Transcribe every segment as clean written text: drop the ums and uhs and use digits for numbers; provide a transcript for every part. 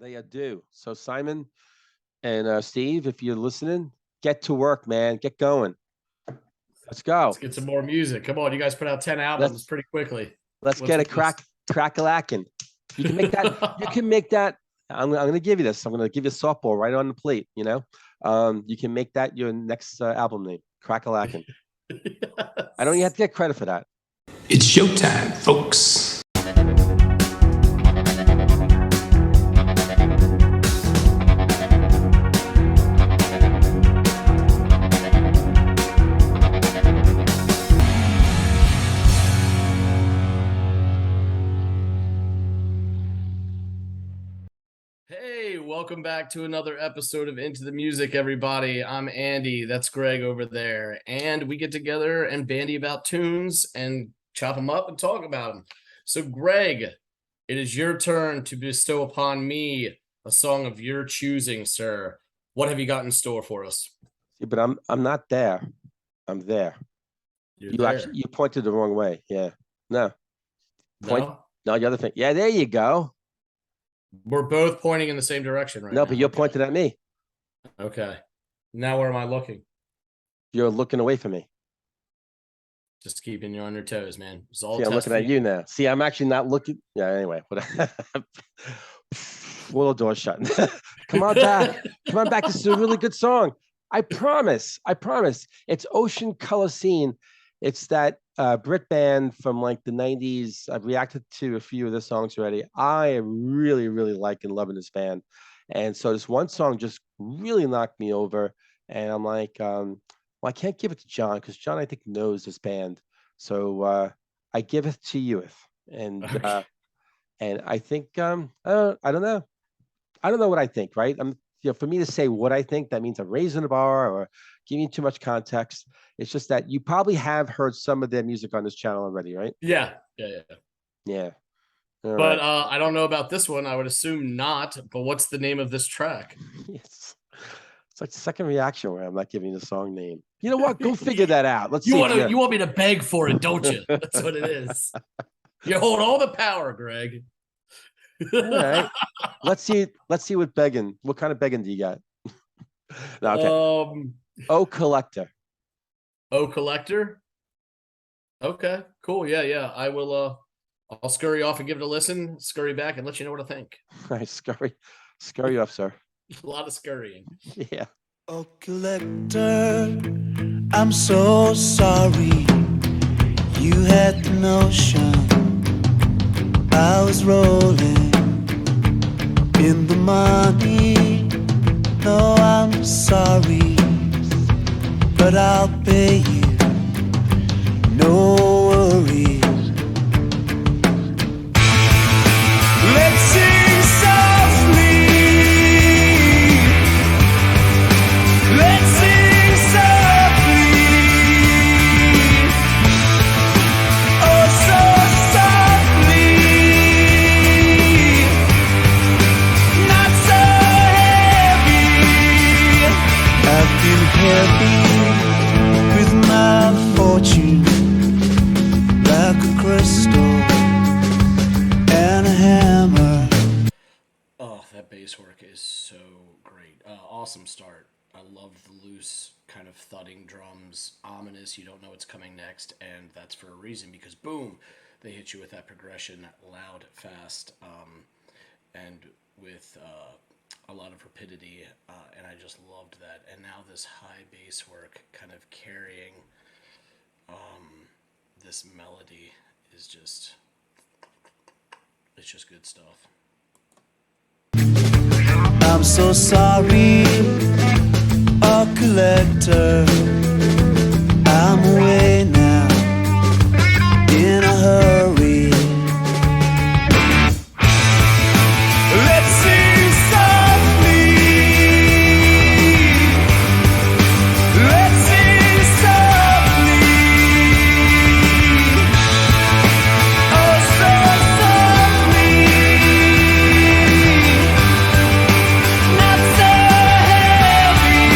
They do. So Simon and Steve, if you're listening, get to work, man. Get going. Let's Let's go. get some more music. Come on, you guys put out 10 albums pretty quickly. Let's get a crack-a-lackin'. You can make that. You can make that. I'm going to give you this. I'm going to give you a softball right on the plate. You can make that your next album name, Crack-a-lackin'. Yes. I don't even have to get credit for that. It's showtime, folks. Hey, welcome back to another episode of Into the Music, everybody. I'm Andy. That's Greg over there. And we get together and bandy about tunes and chop them up and talk about them. So, Greg, it is your turn to bestow upon me a song of your choosing, sir. What have you got in store for us? Yeah, but I'm not there. I'm there. You pointed the wrong way. Yeah. No. No, the other thing. Yeah, there you go. we're both pointing in the same direction right now. No, but you're Okay. pointing at me. Okay. Now where am I looking? You're looking away from me. Just keeping you on your toes, man. It's all See, I'm looking at you now. See, I'm actually not looking. Yeah, anyway. Well, the door's shut. Come on back. Come on back. This is a really good song. I promise. It's Ocean Color Scene. It's that Brit band from like the 90s. I've reacted to a few of the songs already. I am really, really liking, loving this band. And so this one song just really knocked me over. And I'm like, well, I can't give it to John because John, I think, knows this band. So I give it to you. And Okay. and I think I don't know. I don't know what I think, right? For me to say what I think, that means I'm raising the bar or giving too much context. It's just that you probably have heard some of their music on this channel already, right? Yeah. Yeah. All But right. I don't know about this one. I would assume not. But what's the name of this track? It's like the second reaction where I'm not giving the song name. You know what? Go figure that out. Let's You see. want me to beg for it, don't you? That's what it is. You hold all the power, Greg. All right. Let's see what kind of begging do you got? No, okay. Oh, Collector. Oh, Collector. Okay, cool. Yeah. I will. I'll scurry off and give it a listen. Scurry back and let you know what I think. All right, scurry off, sir. A lot of scurrying. Yeah. Oh, collector, I'm so sorry. You had the notion I was rolling in the money. No, I'm sorry, but I'll pay you. No worries. Let's sing softly. Let's sing softly. Oh, so softly. Not so heavy. I've been heavy with my fortune, like a crystal and a hammer. Oh, that bass work is so great. Awesome start. I love the loose kind of thudding drums, ominous. You don't know what's coming next, and that's for a reason because boom, they hit you with that progression, loud, fast, and with a lot of rapidity. And I just loved that. And now this high bass work, kind of carrying this melody, is it's just good stuff. I'm so sorry, a collector. I'm away now, in a hurry. Let's sing softly. Let's sing softly. Oh, so softly. Not so heavy.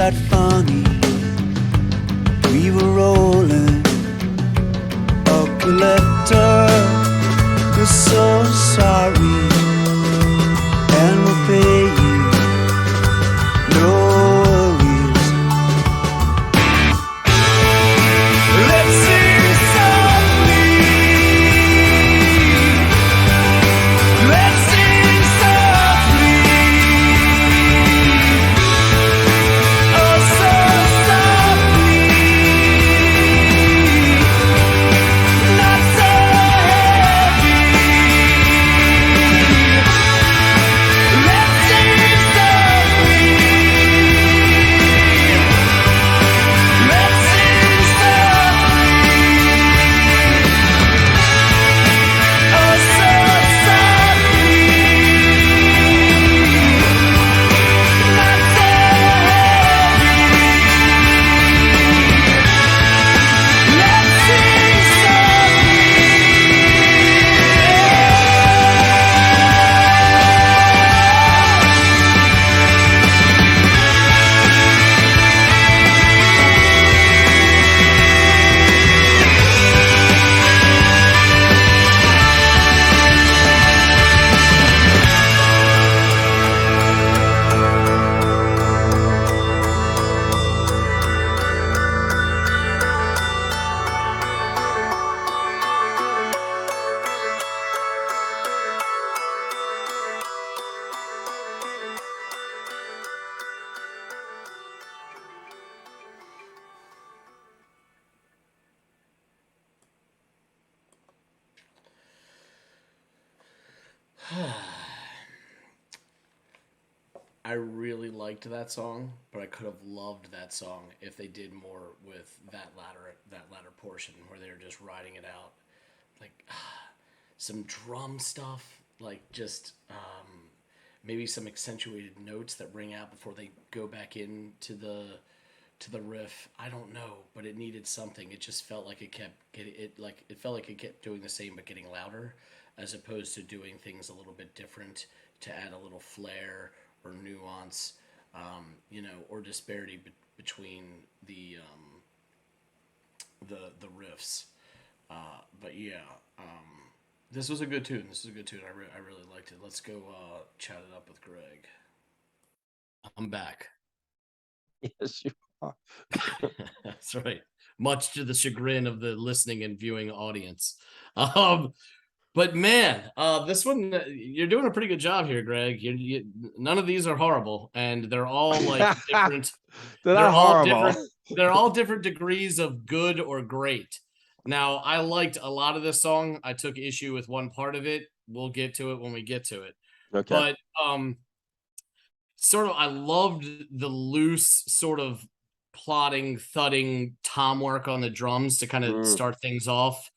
that funny? We were rolling a collector. We're so sorry, and we'll pay you. No worries. Let's sing softly. Let's sing softly. Oh, so softly. Not so heavy. Let's sing softly. Let's sing softly. Oh, so softly. Not so heavy. Let's sing I really liked that song, but I could have loved that song if they did more with that latter portion where they were just riding it out, like some drum stuff, like just maybe some accentuated notes that ring out before they go back into the riff. I don't know, but it needed something. It just felt like it felt like it kept doing the same but getting louder, as opposed to doing things a little bit different to add a little flair or nuance, or disparity between the riffs. But yeah, this was a good tune. This is a good tune. I really liked it. Let's go chat it up with Greg. I'm back. Yes, you are. That's right. Much to the chagrin of the listening and viewing audience. But man, this one, you're doing a pretty good job here, Greg. None of these are horrible, and they're all like different. They're not all horrible. different. They're all different degrees of good or great. Now, I liked a lot of this song. I took issue with one part of it. We'll get to it when we get to it. Okay. But I loved the loose sort of plodding, thudding tom work on the drums to kind of start things off.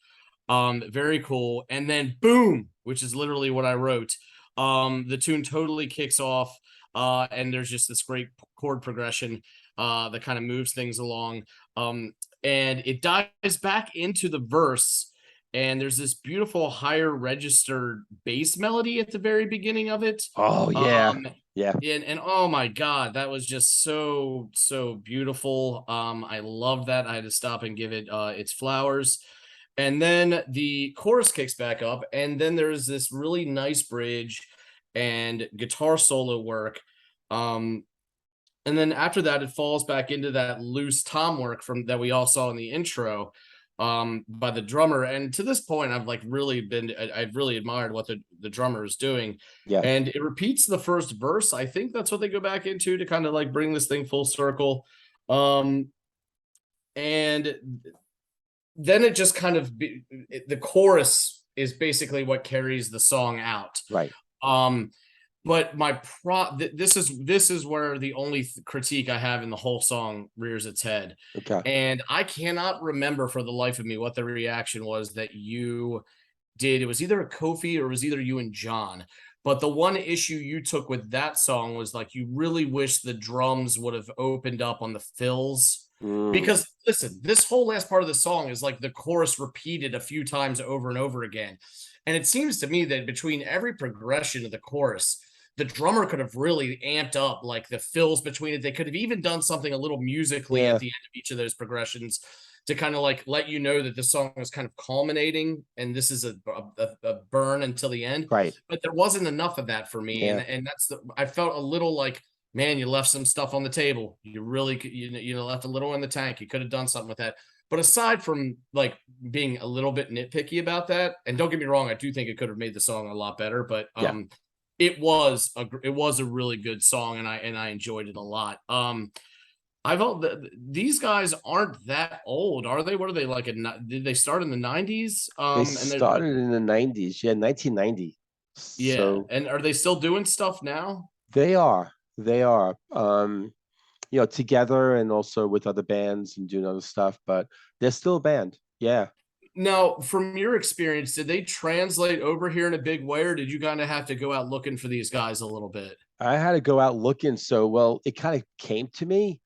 Very cool. And then boom, which is literally what I wrote. The tune totally kicks off, and there's just this great chord progression that kind of moves things along. And it dives back into the verse, and there's this beautiful higher registered bass melody at the very beginning of it. Oh yeah. Yeah. And oh my God, that was just so beautiful. I love that. I had to stop and give it its flowers. And then the chorus kicks back up, and then there's this really nice bridge and guitar solo work. And then after that, it falls back into that loose tom work that we all saw in the intro by the drummer. And to this point, I've really admired what the drummer is doing. Yeah. And it repeats the first verse. I think that's what they go back into to kind of like bring this thing full circle. And then it just kind of the chorus is basically what carries the song out. Right. But this is where the only critique I have in the whole song rears its head. Okay. And I cannot remember for the life of me what the reaction was that you did. It was either a Kofi or it was either you and John. But the one issue you took with that song was like you really wish the drums would have opened up on the fills. Because listen, this whole last part of the song is like the chorus repeated a few times over and over again. And it seems to me that between every progression of the chorus, the drummer could have really amped up like the fills between it. They could have even done something a little musically Yeah. at the end of each of those progressions to kind of like let you know that the song is kind of culminating and this is a burn until the end. Right. But there wasn't enough of that for me, Yeah. and that's I felt a little like, man, you left some stuff on the table. You really left a little in the tank. You could have done something with that. But aside from like being a little bit nitpicky about that, and don't get me wrong, I do think it could have made the song a lot better. But Yeah. it was a really good song, and I enjoyed it a lot. These guys aren't that old, are they? What are they like? Did they start in the 90s? They started in the 90s. Yeah, 1990. Yeah. So And are they still doing stuff now? they are. Together and also with other bands and doing other stuff, but they're still a band. Yeah. Now, from your experience, did they translate over here in a big way, or did you kind of have to go out looking for these guys a little bit? I had to go out looking. So, well, it kind of came to me.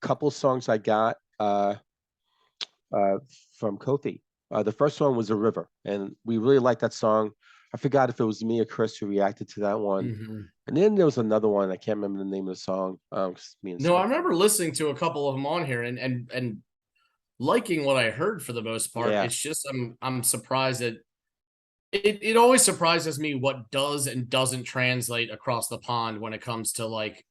Couple songs I got from Kofi. The first one was A River, and we really liked that song. I forgot if it was me or Chris who reacted to that one. Mhm. And then there was another one. I can't remember the name of the song. Me and No, I Scott. remember listening to a couple of them on here and liking what I heard for the most part. Yeah. It's just I'm surprised that it always surprises me what does and doesn't translate across the pond when it comes to like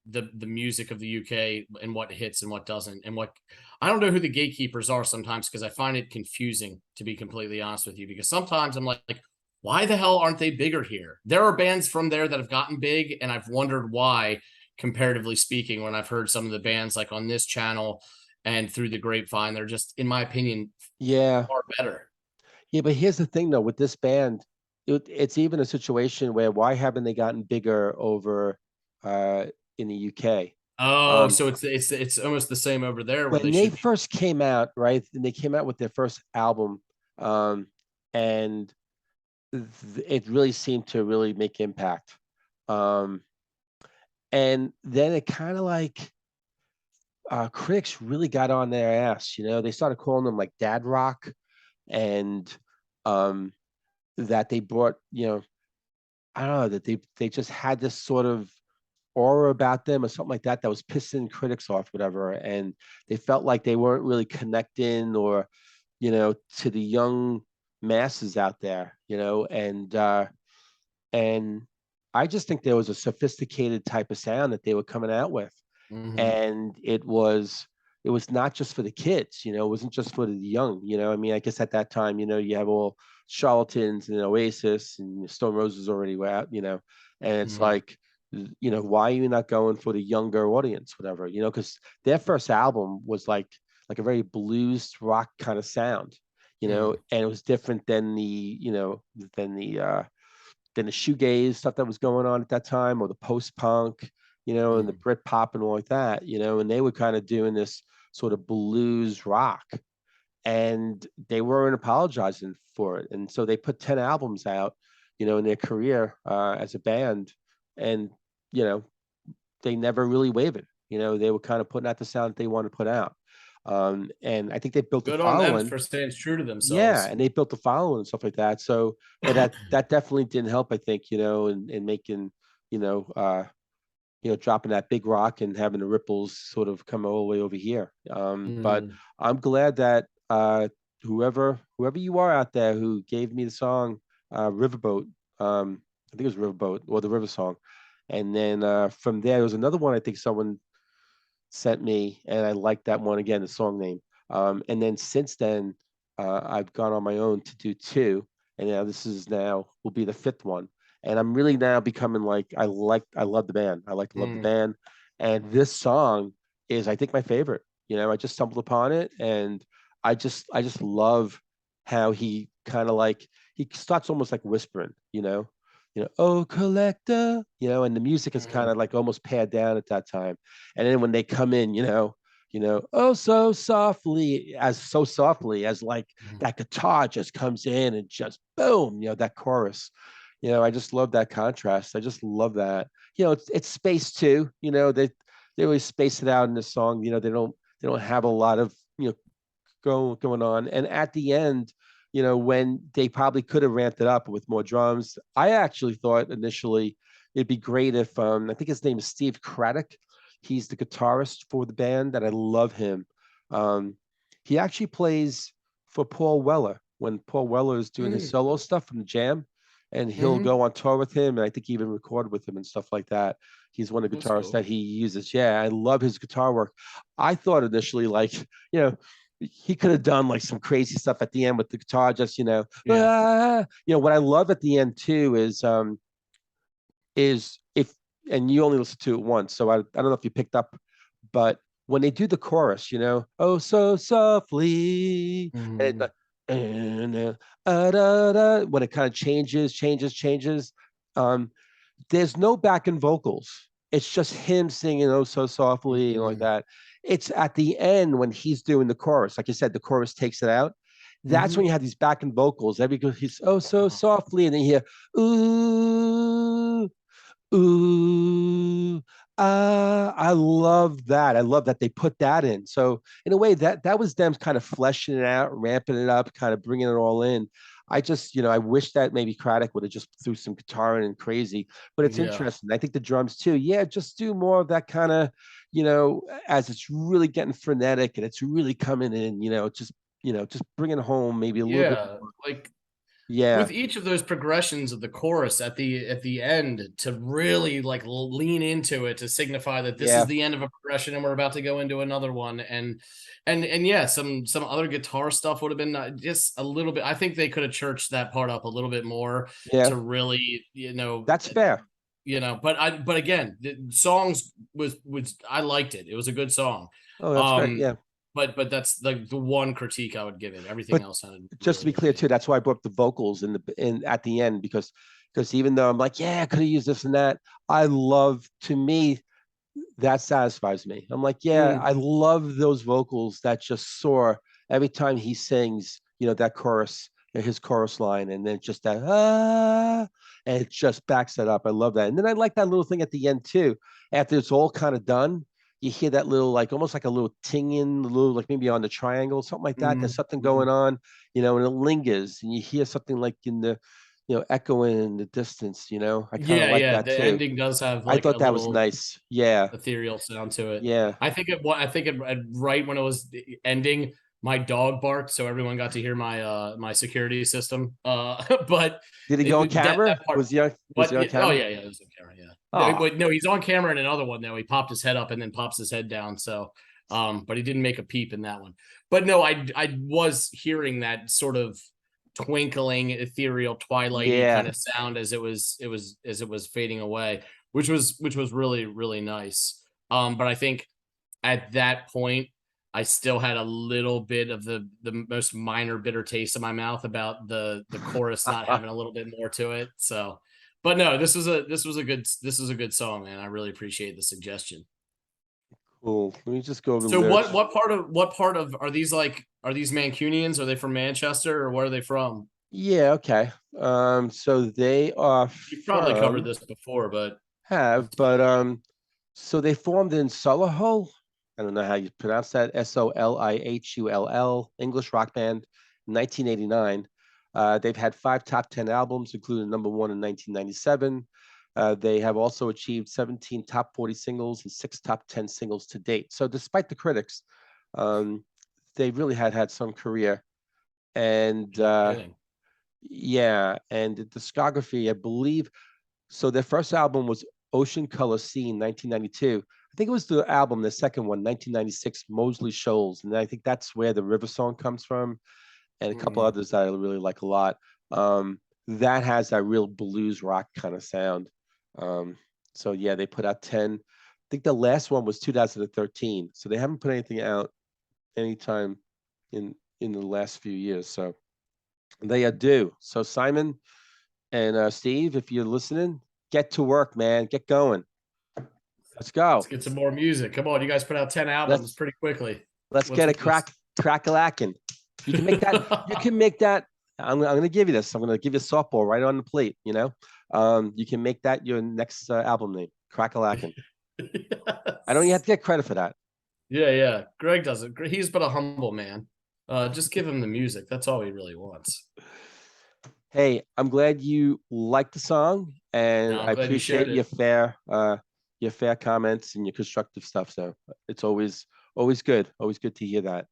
the music of the UK and what hits and what doesn't, and what I don't know who the gatekeepers are sometimes, because I find it confusing, to be completely honest with you, because sometimes I'm like, why the hell aren't they bigger here? There are bands from there that have gotten big, and I've wondered why, comparatively speaking, when I've heard some of the bands like on this channel and through the grapevine, they're just, in my opinion, Yeah. far better. Yeah, but here's the thing though, with this band, it's even a situation where why haven't they gotten bigger over in the UK? Oh, so it's almost the same over there where When they they should. first came out, right? And they came out with their first album, and it really seemed to really make impact. And then it kind of like critics really got on their ass. They started calling them like dad rock, and that they brought, I don't know, that they just had this sort of aura about them or something like that was pissing critics off, whatever, and they felt like they weren't really connecting or, to the young masses out there, and I just think there was a sophisticated type of sound that they were coming out with, Mhm. and it was not just for the kids, it wasn't just for the young, I mean, I guess at that time, you have all charlatans and Oasis and Stone Roses already were out, and it's Mhm. like, why are you not going for the younger audience, whatever, because their first album was like a very blues rock kind of sound, Mhm. and it was different than the shoegaze stuff that was going on at that time, or the post punk, and the Mhm. Brit pop and all like that, and they were kind of doing this sort of blues rock, and they weren't apologizing for it. And so they put 10 albums out, in their career as a band, and, you know, they never really wavered. They were kind of putting out the sound that they want to put out. And I think they built the Good on them following. for staying true to Yeah, themselves. and they built the following and stuff like that. So, but that definitely didn't help, I think, in making, you know, uh, dropping that big rock and having the ripples sort of come all the way over here. But Mhm. I'm glad that whoever you are out there who gave me the song Riverboat, I think it was Riverboat or the River Song, and then from there was another one I think someone sent me, and I liked that one again, the song name. And then since then, I've gone on my own to do two, and now this is now will be the fifth one. And I'm really now becoming like I love the band. I love the Mm. band, and this song is I think my favorite. I just stumbled upon it, and I just love how he kind of like he starts almost like whispering. Oh collector, and the music is kind Mhm. of like almost pared down at that time, and then when they come in, oh so softly as like Mhm. that guitar just comes in and just boom, that chorus. I just love that contrast. I just love that. It's space too. They always space it out in the song. They don't have a lot of going on. And at the end, when they probably could have ramped it up with more drums. I actually thought initially it'd be great if I think his name is Steve Craddock. He's the guitarist for the band, and I love him. He actually plays for Paul Weller when Paul Weller is doing his solo stuff from the Jam, and he'll go on tour with him, and I think he even recorded with him and stuff like that. He's one of the That's guitarists cool. that he uses. Yeah, I love his guitar work. I thought initially, like, he could have done like some crazy stuff at the end with the guitar, just what I love at the end too is if, and you only listen to it once, so I don't know if you picked up, but when they do the chorus, oh so softly, and when it kind of changes, there's no backing vocals. It's just him singing oh so softly and like that. It's at the end when he's doing the chorus, like you said, the chorus takes it out. That's when you have these backing vocals. He's oh so softly, and then you hear ooh, ooh, I love that. I love that they put that in. So in a way, that was them kind of fleshing it out, ramping it up, kind of bringing it all in. I just, I wish that maybe Craddock would have just threw some guitar in and crazy, but it's interesting. I think the drums too. Yeah, just do more of that kind of, as it's really getting frenetic and it's really coming in, just bringing home maybe a little bit more. Like Yeah. with each of those progressions of the chorus at the end, to really like lean into it to signify that this is the end of a progression and we're about to go into another one. And yeah, some other guitar stuff would have been just a little bit. I think they could have churched that part up a little bit more to really, that's fair. But again, the songs was I liked it. It was a good song. Oh, that's great. Yeah. But that's like the one critique I would give it. Everything else sounded just to be clear too, that's why I brought up the vocals in at the end, because even though I'm like, yeah, I could have used this and that, to me, that satisfies me. I'm like, yeah, I love those vocals that just soar every time he sings, that chorus, his chorus line, and then just that and it just backs that up. I love that. And then I like that little thing at the end too. After it's all kind of done, you hear that little, like almost like a little tinging, a little like maybe on the triangle, something like that. There's something going on, and it lingers, and you hear something like in the, echoing in the distance. I kind of like that the too. ending does have. Like I thought that was nice. Yeah, ethereal sound to it. Yeah, I think it right when it was ending, my dog barked, so everyone got to hear my my security system. But did he go on camera? Was he on camera? Oh yeah, it was on camera. Yeah. No, he's on camera in another one though. He popped his head up and then pops his head down. So, but he didn't make a peep in that one. But no, I was hearing that sort of twinkling, ethereal, twilight kind of sound as it was fading away, which was really, really nice. But I think at that point, I still had a little bit of the most minor bitter taste in my mouth about the chorus not having a little bit more to it. So, but no, this was a good song, man. I really appreciate the suggestion. Cool. Let me just go over. So what part of are these Mancunians? Are they from Manchester or where are they from? Yeah. Okay. So they are. You've probably covered this before, but so they formed in Solihull. I don't know how you pronounce that. Solihull, English rock band, 1989. They've had 5 top 10 albums, including number 1 in 1997. They have also achieved 17 top 40 singles and 6 top 10 singles to date. So despite the critics, they really had some career. And and the discography, I believe. So their first album was Ocean Color Scene, 1992. I think it was the album, the second one, 1996, Mosley Shoals. And I think that's where the River Song comes from, and a couple others that I really like a lot. That has that real blues rock kind of sound. So yeah, they put out 10. I think the last one was 2013. So they haven't put anything out anytime in the last few years. So they are due. So Simon and Steve, if you're listening, get to work, man. Get going. Let's go. Let's get some more music. Come on, you guys put out 10 albums pretty quickly. Let's get a crack-a-lackin'. You can make that. You can make that. I'm going to give you this. I'm going to give you a softball right on the plate. You can make that your next album name, Crack-a-lackin'. I don't even have to get credit for that. Yeah. Greg does it. He's but a humble man. Just give him the music. That's all he really wants. Hey, I'm glad you liked the song, and No, I'm I glad you shared appreciate your fair comments and your constructive stuff. So it's always good, to hear that.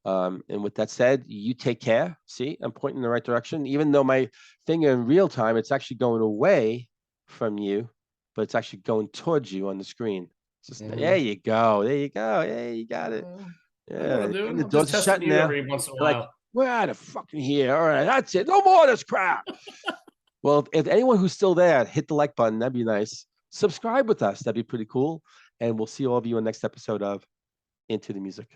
And with that said, you take care. See, I'm pointing in the right direction, even though my finger in real time, it's actually going away from you, but it's actually going towards you on the screen. Just there you go, there you go. Yeah, you got it. I know what Yeah, I'm doing. the I'm doors just are testing shutting you now. every once in a They're like, while. we're out of fucking here. All right, that's it. No more of this crap. Well, if anyone who's still there, hit the like button. That'd be nice. Subscribe with us. That'd be pretty cool. And we'll see all of you in the next episode of Into the Music.